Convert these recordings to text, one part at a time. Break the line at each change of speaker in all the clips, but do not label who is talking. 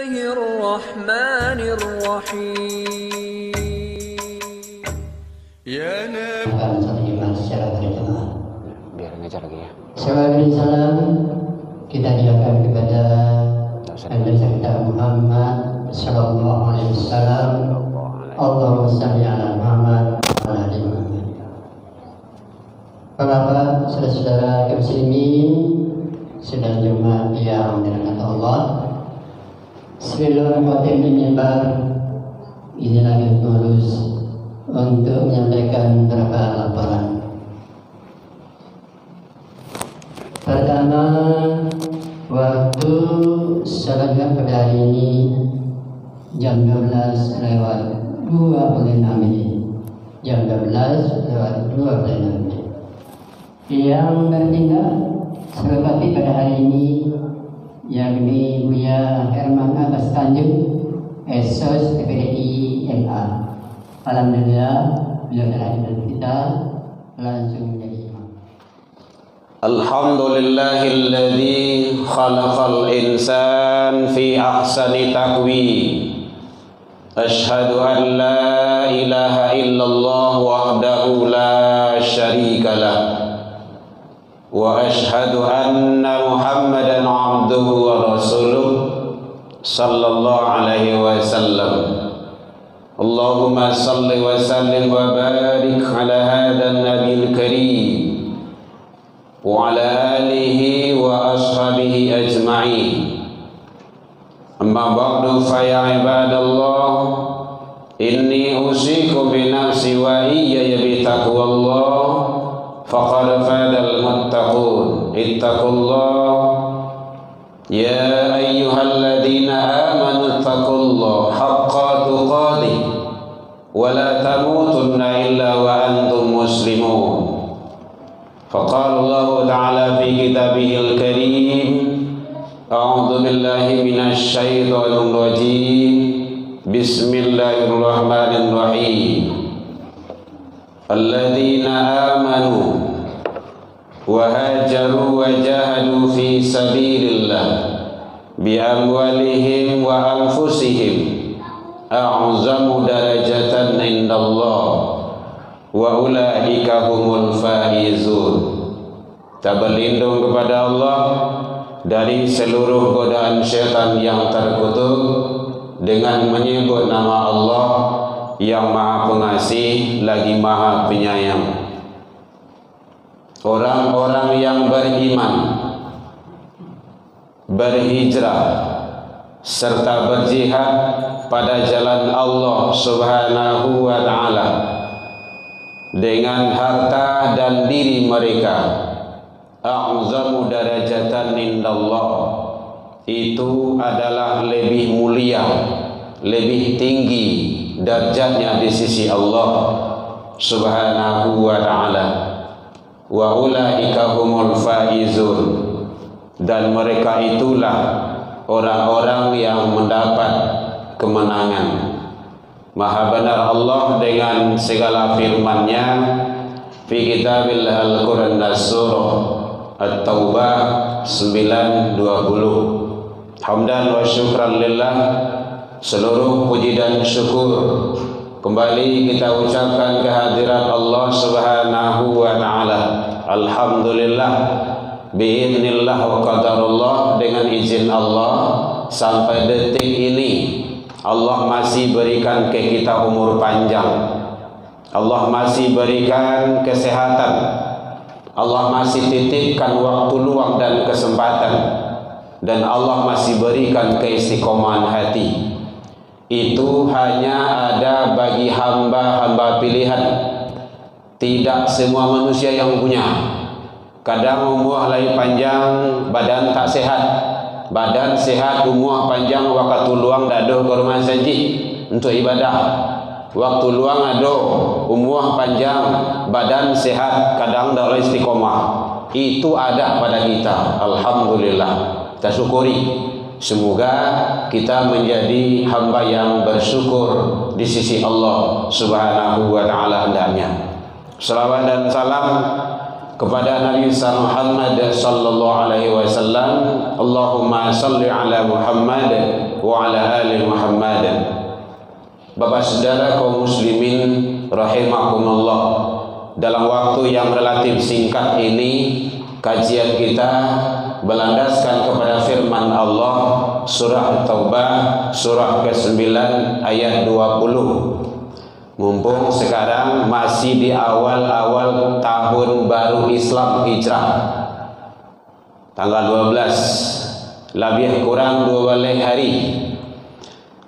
Bismillahirrahmanirrahim. Ya Nabi.
Akan satu iman secara berjamaah.
Biar ngajar lagi ya.
Salawat salam kita diakan kepada Nabi kita Muhammad sallallahu alaihi wasallam. Allahumma shalli ala Muhammad wa ala ali Muhammad. Bapak, saudara-saudara kaum muslimin, sedang Jumat yang dirahmati Allah. Sebelum khotib di mimbar, ini lagi tulus untuk menyampaikan beberapa laporan. Pertama, waktu salat pada hari ini jam 12 lewat 26 menit. Jam 12 lewat 26 menit. Yang bertindak seperti pada hari ini yakni Buya Herman Abbas Tanjung, Esos TPDI MA. Alhamdulillah, beliau telah hadir kita, langsung menjadi imam.
Alhamdulillahilladzi khalaqal insan fi ahsani taqwim. Ashhadu an la ilaha illallah wahdahu la syarika lah. Wa ashhadu anna Muhammadan abduhu wa rasuluh sallallahu alaihi wasallam. Allahumma salli wa sallim wa barik ala hadha nabiyil karim wa ala alihi wa ashabihi ajma'in. Amma ba'du fa ya ibadallah, inni usikum bi nafsi wa iyaya bi taqwallah. Faqad fadal muttaqun. Ittaqullah ya ayyuhalladzina amanu ittaqullaha haqqa tuqatih wa la tamutunna illa wa antum muslimun. Faqala Allah ta'ala fi kitabihil karim, a'udzu billahi minasy syaithanir rajim. Bismillahirrahmanirrahim. Alladzina amanu wa hajaru wa jahadu fi sabilillah bi amwalihim wa anfusihim a'zamu darajatan indallah wa ulaika humul faizun. Kita berlindung kepada Allah dari seluruh godaan syaitan yang terkutuk dengan menyebut nama Allah yang Maha Pengasih lagi Maha Penyayang. Orang-orang yang beriman, berhijrah serta berjihad pada jalan Allah Subhanahu wa ta'ala dengan harta dan diri mereka, a'zamu darajatan indallah, itu adalah lebih mulia, lebih tinggi darjatnya di sisi Allah Subhanahu wa ta'ala. Wa ulaika humul faizun, dan mereka itulah orang-orang yang mendapat kemenangan. Maha benar Allah dengan segala firman-Nya fi kitabillah Al-Quran Surah At-Taubah 9:20. Hamdan wa syukran lillah, seluruh puji dan syukur kembali kita ucapkan kehadirat Allah Subhanahu wa ta'ala. Alhamdulillah, biiznillah wa qadarullah, dengan izin Allah sampai detik ini Allah masih berikan ke kita umur panjang, Allah masih berikan kesehatan, Allah masih titipkan waktu luang dan kesempatan, dan Allah masih berikan keistiqomahan hati. Itu hanya ada bagi hamba-hamba pilihan. Tidak semua manusia yang punya. Kadang umur lagi panjang, badan tak sehat. Badan sehat, umur panjang, waktu luang dak ada ke rumah saji untuk ibadah. Waktu luang ada, umur panjang, badan sehat, kadang dak istiqomah. Itu ada pada kita. Alhamdulillah. Kita syukuri. Semoga kita menjadi hamba yang bersyukur di sisi Allah Subhanahu wa ta'ala hendaknya. Salawat dan salam kepada Nabi Muhammad sallallahu alaihi wasallam. Allahumma salli ala Muhammad wa ala ali Muhammad. Bapak saudara kaum muslimin rahimakumullah, dalam waktu yang relatif singkat ini kajian kita berlandaskan kepada firman Allah surah Taubah surah ke-9 ayat 20. Mumpung sekarang masih di awal-awal tahun baru Islam hijrah, tanggal 12, lebih kurang 12 hari.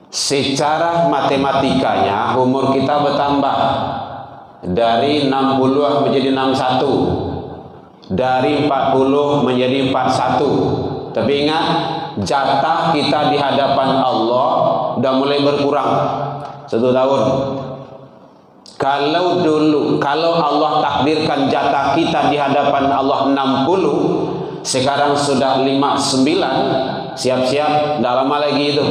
Secara matematikanya umur kita bertambah dari 60 menjadi 61, dari 40 menjadi 41. Tapi ingat, jatah kita di hadapan Allah udah mulai berkurang 1 tahun. Kalau Allah takdirkan jatah kita di hadapan Allah 60, sekarang sudah 59, siap-siap, tidak lama lagi itu.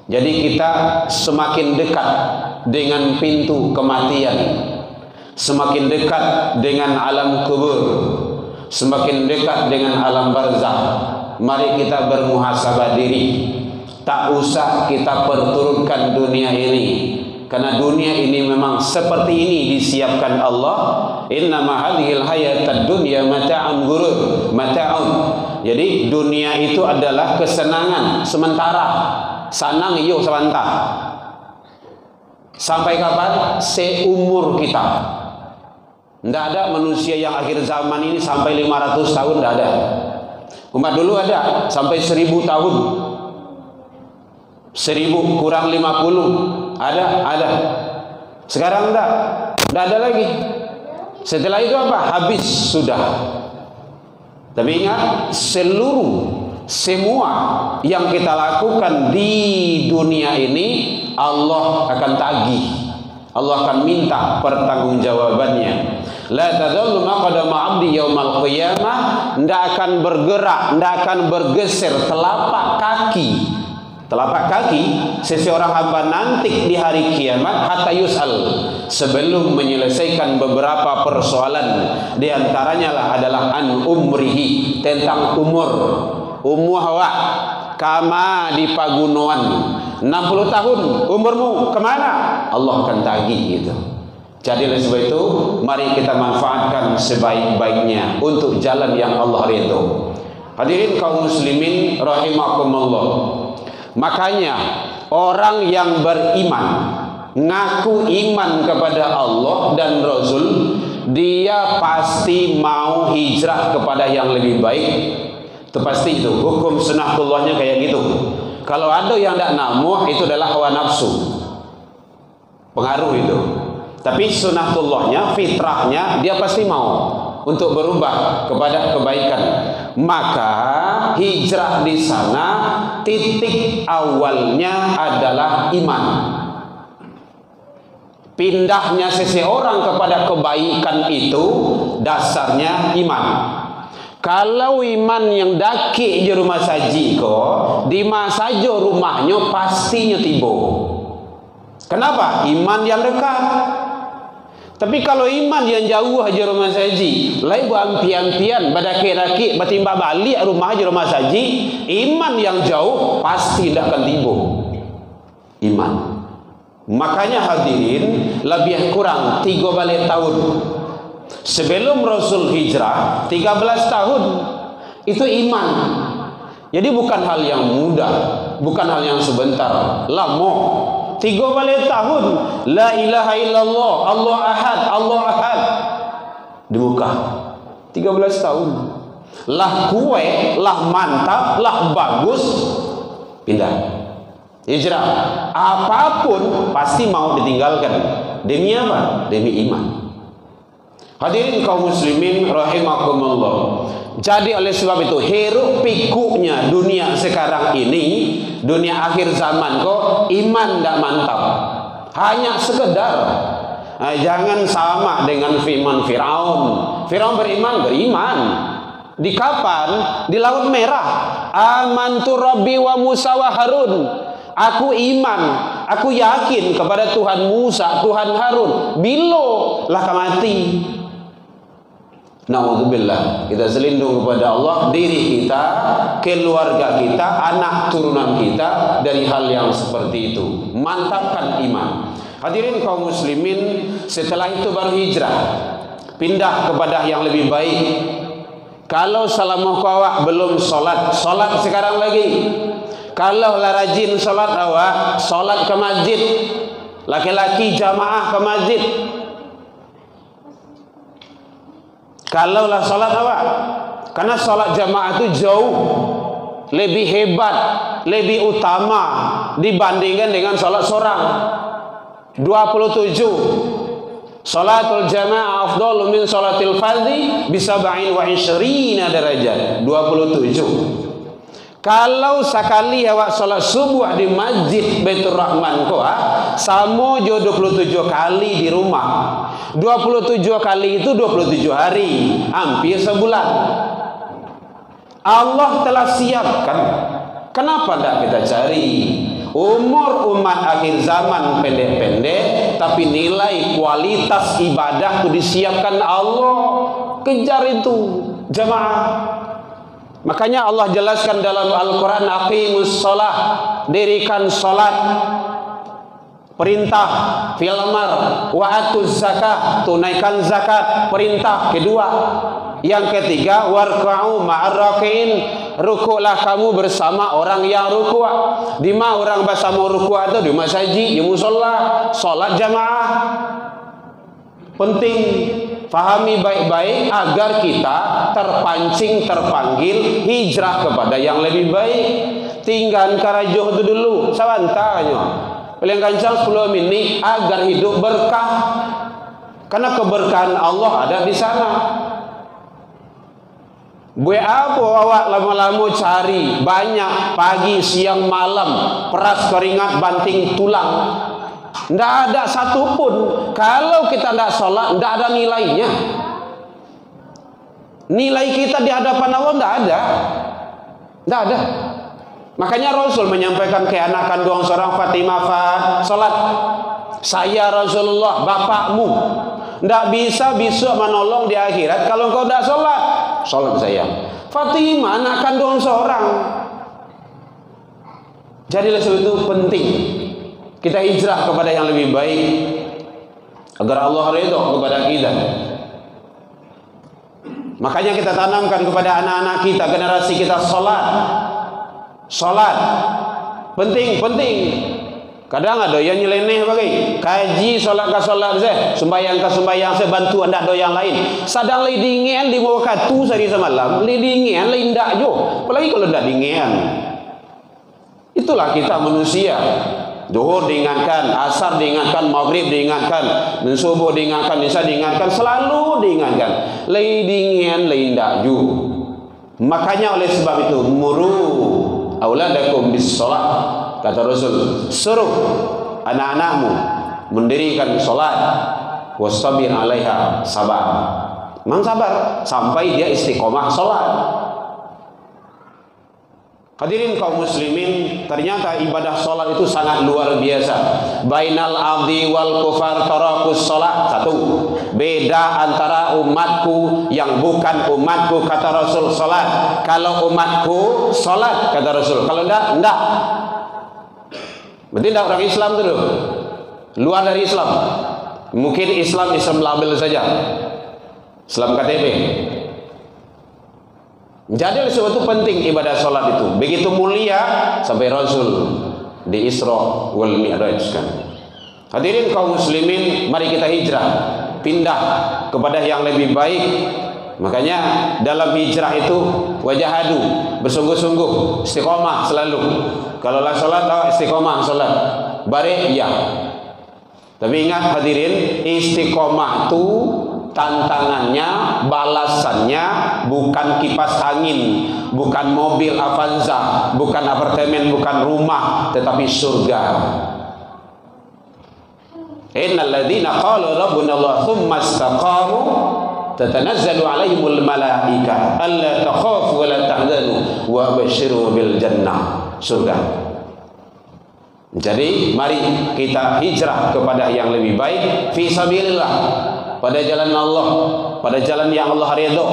Jadi kita semakin dekat dengan pintu kematian, semakin dekat dengan alam kubur, semakin dekat dengan alam barzakh. Mari kita bermuhasabah diri. Tak usah kita perturutkan dunia ini, karena dunia ini memang seperti ini disiapkan Allah. Innama hadhil hayatad dunya mata'un ghurur, mata'un. Jadi dunia itu adalah kesenangan sementara. Sanang iyo sebentar. Sampai kapan? Seumur kita. Tidak ada manusia yang akhir zaman ini sampai 500 tahun, tidak ada. Umat dulu ada sampai 1000 tahun. 1000 kurang 50 ada. Sekarang tidak ada lagi. Setelah itu apa? Habis sudah. Tapi ingat, semua yang kita lakukan di dunia ini Allah akan tagih, Allah akan minta pertanggungjawabannya. La tadallu maqadama 'abdi yaumal qiyamah, tidak akan bergerak, tidak akan bergeser telapak kaki seseorang hamba nanti di hari kiamat hatta yus'al, sebelum menyelesaikan beberapa persoalan. Di antaranya adalah an umrihi, tentang umur. Umuhawa kama di pagunuan 60 tahun umurmu kemana? Allah akan tagih gitu. Jadi oleh sebab itu mari kita manfaatkan sebaik-baiknya untuk jalan yang Allah ridho. Hadirin kaum muslimin rahimakumullah. Makanya orang yang beriman, ngaku iman kepada Allah dan Rasul, dia pasti mau hijrah kepada yang lebih baik. Itu pasti, itu hukum sunnatullahnya kayak gitu. Kalau ada yang tidak namuh, itu adalah hawa nafsu, pengaruh itu. Tapi sunnatullahnya, fitrahnya, dia pasti mau untuk berubah kepada kebaikan. Maka hijrah di sana titik awalnya adalah iman. Pindahnya seseorang kepada kebaikan itu dasarnya iman. Kalau iman yang daki di rumah saji kok, di masajo rumahnya pastinya tibo. Kenapa? Iman yang dekat. Tapi kalau iman yang jauh aja rumah saji, lai bu ampian-ampian, badaki-daki, batimba balik rumah aja rumah saji, iman yang jauh pasti tidak akan tibo. Iman. Makanya hadirin, lebih kurang 3 balik tahun sebelum Rasul hijrah, 13 tahun itu iman. Jadi bukan hal yang mudah, bukan hal yang sebentar, lama. 3 balik tahun la ilaha illallah, Allah ahad di muka 13 tahun. Lah kue, lah mantap, lah bagus, pindah hijrah. Apapun pasti mau ditinggalkan. Demi apa? Demi iman. Hadirin kaum muslimin rahimakumullah. Jadi oleh sebab itu hiruk pikuknya dunia sekarang ini, dunia akhir zaman kok iman tidak mantap, hanya sekedar. Jangan sama dengan firman Firaun. Firaun beriman. Di kapan? Di Laut Merah. Amantu Rabbi wa Musa wa Harun. Aku iman, aku yakin kepada Tuhan Musa, Tuhan Harun. Bilo lah mati. Naudzubillah, kita selindung kepada Allah, diri kita, keluarga kita, anak turunan kita dari hal yang seperti itu. Mantapkan iman. Hadirin kaum muslimin, setelah itu baru hijrah, pindah kepada yang lebih baik. Kalau selama awak belum solat, solat sekarang lagi. Kalau lah rajin solat awak, solat ke masjid. Laki-laki jamaah ke masjid. Kalau lah solat awak, karena solat jamaah itu jauh lebih hebat, lebih utama dibandingkan dengan solat seorang. 27 Salatul jamaah afdalu min salatil fardhi bisab'in wa 20 derajat. 27. Kalau sekali awak salat subuh di Masjid Baitur Rahman ko sama jo 27 kali di rumah. 27 kali itu 27 hari, hampir sebulan. Allah telah siapkan. Kenapa tidak kita cari? Umur umat akhir zaman pendek-pendek, tapi nilai kualitas ibadah itu disiapkan Allah. Kejar itu jamaah. Makanya Allah jelaskan dalam Al-Quran, aqimus sholah, dirikan sholat. Perintah fil amar wa atuz zakah, tunaikan zakat. Perintah kedua. Yang ketiga, warka'u ma'ar raki'in, rukuklah kamu bersama orang yang rukuk. Di mana orang bersama rukuk itu? Di masjid, di musola, salat jamaah. Penting fahami baik-baik agar kita terpancing, terpanggil hijrah kepada yang lebih baik. Tinggal karajuh itu dulu, sabantanya. Paling kencang 10 menit agar hidup berkah. Karena keberkahan Allah ada di sana. Buat apa awak lama-lama cari banyak pagi, siang, malam, peras keringat, banting tulang? Tidak ada satupun. Kalau kita tidak sholat, tidak ada nilainya. Nilai kita di hadapan Allah tidak ada. Tidak ada. Makanya Rasul menyampaikan ke anak kandung seorang Fatimah, sholat. Saya Rasulullah, bapakmu. Tidak bisa besok menolong di akhirat kalau engkau tidak sholat. Sholat saya. Fatimah anak kandung seorang. Jadi sebab itu penting kita hijrah kepada yang lebih baik agar Allah ridho kepada kita. Makanya kita tanamkan kepada anak-anak kita, generasi kita, sholat. Sholat penting. Kadang ada yang nyeleneh bagi kaji sholat ke sholat saya, sembahyang ke sembahyang saya, bantu anda do yang lain. Sadang lidingan di bawah katu sehari semalam, lidingan lindak jo. Apalagi kalau tidak dingin. Itulah kita manusia. Zuhur diingatkan, asar diingatkan, maghrib diingatkan, dan subuh diingatkan, isya diingatkan, selalu diingatkan. Lidingan lindak jo. Makanya oleh sebab itu muru auladakum bis sholat. Kata Rasul, suruh anak-anakmu mendirikan sholat, wastabir alaiha, sabar. Memang sabar sampai dia istiqomah sholat. Hadirin kaum muslimin, ternyata ibadah sholat itu sangat luar biasa. Bainal abdi wal kufar tarakus sholat. Satu, beda antara umatku yang bukan umatku, kata Rasul, sholat. Kalau umatku sholat, kata Rasul. Kalau enggak. Berarti tidak orang Islam dulu, luar dari Islam. Mungkin Islam label saja, Islam KTP. Jadi oleh sebab itu penting ibadah sholat itu. Begitu mulia sampai Rasul di Isra wal Mi'raj kan. Hadirin kaum muslimin, mari kita hijrah, pindah kepada yang lebih baik. Makanya dalam hijrah itu wajahadu, bersungguh-sungguh, istiqomah selalu. Kalau lah sholat, istiqomah sholat. Bari ya. Tapi ingat hadirin, istiqomah itu tantangannya, balasannya bukan kipas angin, bukan mobil Avanza, bukan apartemen, bukan rumah, tetapi surga. Innal ladzina qalu rabbuna Allah tsumma istaqamu tatanazzalu alaihimul malaika alla takhafu wa la tahzanu wa basyiru bil jannah. Surga. Jadi mari kita hijrah kepada yang lebih baik fi sabilillah, pada jalan Allah. pada jalan yang Allah ridho.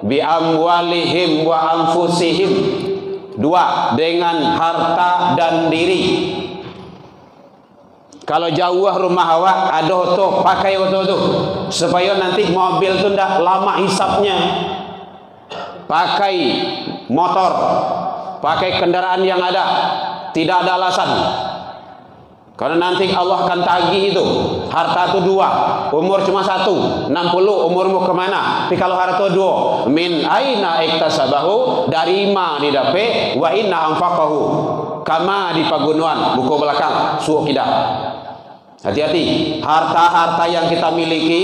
Bi amwalihim wa anfusihim. 2, dengan harta dan diri. Kalau jauh rumah awak, aduh tuh pakai waktu tuh supaya nanti mobil tuh ndak lama hisapnya. Pakai motor, pakai kendaraan yang ada, tidak ada alasan. Karena nanti Allah akan tagih itu. Harta itu 2, umur cuma 1, 60, umurmu kemana? Tapi kalau harta 2, min aina iktasabahu, dari ma didape, wa inna anfaqahu, kama di pagunuan, buku belakang, suuk tidak. Hati-hati, harta-harta yang kita miliki,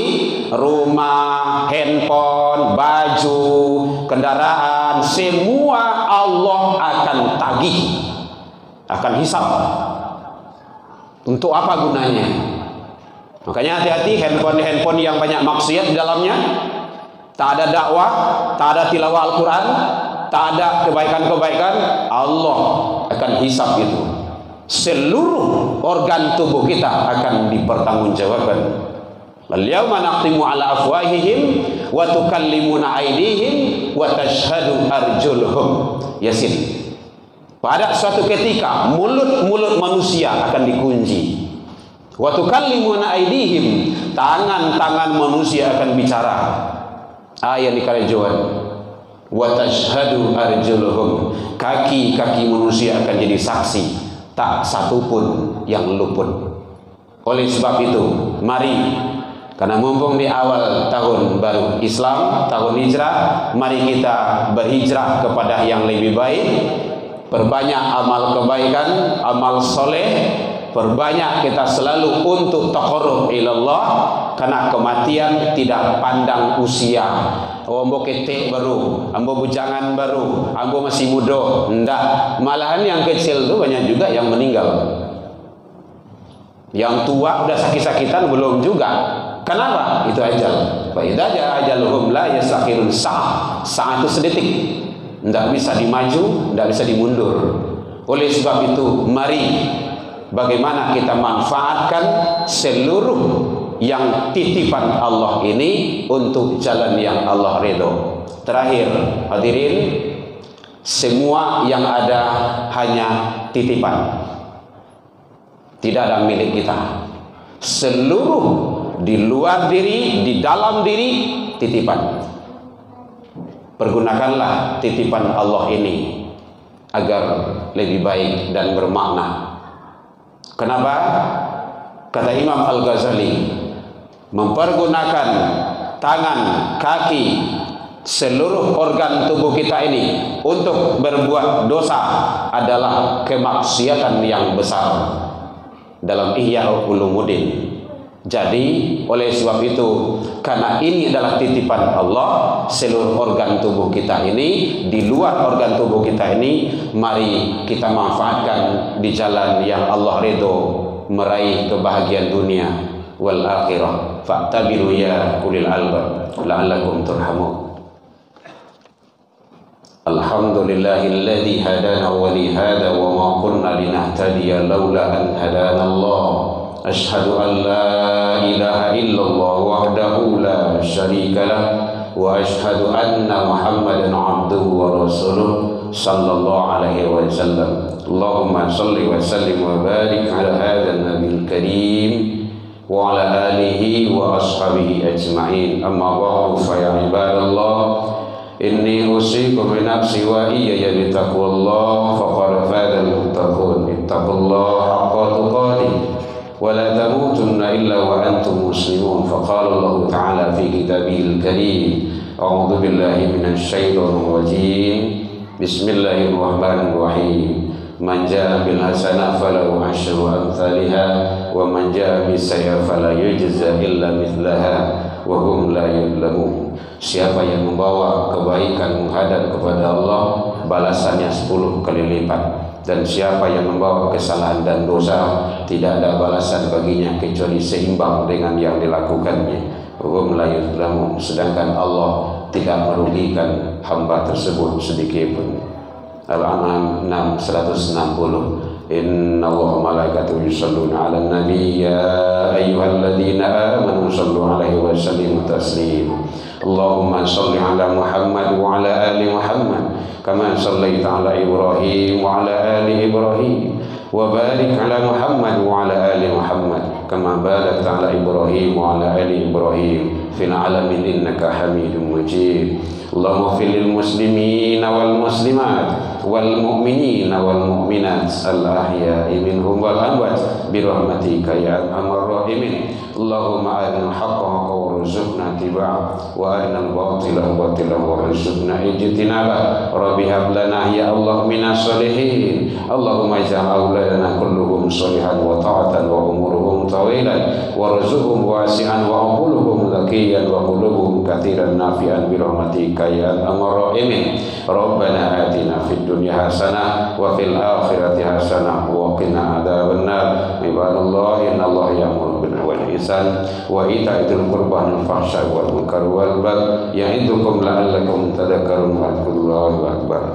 rumah, handphone, baju, kendaraan, semua Allah akan tagih, akan hisab. Untuk apa gunanya? Makanya hati-hati, handphone yang banyak maksiat di dalamnya, tak ada dakwah, tak ada tilawah Al-Quran, tak ada kebaikan-kebaikan, Allah akan hisab itu. Seluruh organ tubuh kita akan dipertanggungjawabkan. Al-yawma naqtimu ala afwahihim wa tukallimuna aydihim wa tashhadu arjuluhum. Yasin. Pada suatu ketika mulut-mulut manusia akan dikunci. Wa tukallimuna aydihim, tangan-tangan manusia akan bicara. Ayat di kalajuan. Wa tashhadu arjuluhum, kaki-kaki manusia akan jadi saksi. Tak satu pun yang luput. Oleh sebab itu, mari, karena mumpung di awal tahun baru Islam, tahun hijrah, mari kita berhijrah kepada yang lebih baik. Perbanyak amal kebaikan, amal soleh. Perbanyak kita selalu untuk taqarrub ilallah, karena kematian tidak pandang usia. Oh, ambo ketek baru, ambo bujangan baru, ambo masih muda. Enggak, malahan yang kecil itu banyak juga yang meninggal. Yang tua udah sakit-sakitan belum juga. Kenapa? Itu ajal. Fa idza jaa ajaluhum la yastakhirun saat itu sedetik. Enggak bisa dimaju, enggak bisa dimundur. Oleh sebab itu, mari bagaimana kita manfaatkan seluruh yang titipan Allah ini untuk jalan yang Allah ridho. Terakhir, hadirin, semua yang ada hanya titipan, tidak ada milik kita. Seluruh di luar diri, di dalam diri, titipan. Pergunakanlah titipan Allah ini agar lebih baik dan bermakna. Kenapa? Kata Imam Al-Ghazali, mempergunakan tangan, kaki, seluruh organ tubuh kita ini untuk berbuat dosa adalah kemaksiatan yang besar. Dalam Ihya Ulumuddin. Jadi oleh sebab itu, karena ini adalah titipan Allah, seluruh organ tubuh kita ini, di luar organ tubuh kita ini, mari kita manfaatkan di jalan yang Allah ridho, meraih kebahagiaan dunia wal akhirah. Fa'tabiru ya ulil albab la'allakum turhamun. Alhamdulillahilladzi hadana wa li hada wa ma kunna linahtadiya laula an hadana Allah. Ashhadu an la ilaha illallah wahdahu la syarika lah wa ashhadu anna Muhammadan abduhu wa rasuluh sallallahu alaihi wasallam. Allahumma salli wa sallim wa barik ala hadzal nabiyil karim wa ala alihi wa ashabihi ajma'in. Amma ba'du, fa ya ibadallah, inni usikum bi nafsi wa iyaya bi taqwallah faqad fadal muttaqun. Ittaqullaha haqqa tuqatih wa la tamutunna illa wa antum muslimun. Faqala Allah ta'ala fi kitabihil karim, a'udzu billahi minasy syaithanir rajim. Bismillahirrahmanirrahim. Man jaa bil hasanah falahu asyru amsalha wa man jaa bis sayyi'ah fala yujza illa mithlaha wa hum la yuzlamun. Siapa yang membawa kebaikan menghadap kepada Allah, balasannya 10 kali lipat. Dan siapa yang membawa kesalahan dan dosa, tidak ada balasan baginya kecuali seimbang dengan yang dilakukannya. Hum la yuzlamun. Sedangkan Allah tidak merugikan hamba tersebut sedikit pun. Al-An'am 160. Inna Allaha malaikatahu yusholluna 'alan nabi ya ayyuhalladzina amanu shallu 'alaihi wa sallimu taslima. Allahumma salli ala Muhammad wa ala ali Muhammad kama sallaita ala Ibrahim wa ala ali Ibrahim wa barik ala Muhammad wa ala ali Muhammad kama barakta ala Ibrahim wa ala ali Ibrahim fil alamin innaka Hamidum Majid. Allahumma ighfir lil muslimina wal muslimat wal mu'minina wal mu'minat al ahya'i minhum wal amwat bi rahmatika ya arhamar rahimin. Allahumma arina al-haqqa haqqan warzuqna ittiba'ah wa arina al-batila batilan warzuqna ijtinabah. Rabbi hab lana ya Allah minas solihin. Allahumma ij'al auladana kulluhum solihan wa ta'atan wa umuruhum tawilan warzuqhum wasi'an wa aquluhum zakiyan wa qulubuhum katsiran nafi'an bi rahmatika ya arhamar rahimin. Rabbana atina fid dunya hasanah wa fil akhirati hasanah wa qina adzabannar. Ibadallah innallaha ya'muru bil 'adli wal ihsan wa itaa'il qurba wal fahsya'i wal munkari wal baghi ya'idukum la'allakum tadhakkarun. Allahu akbar.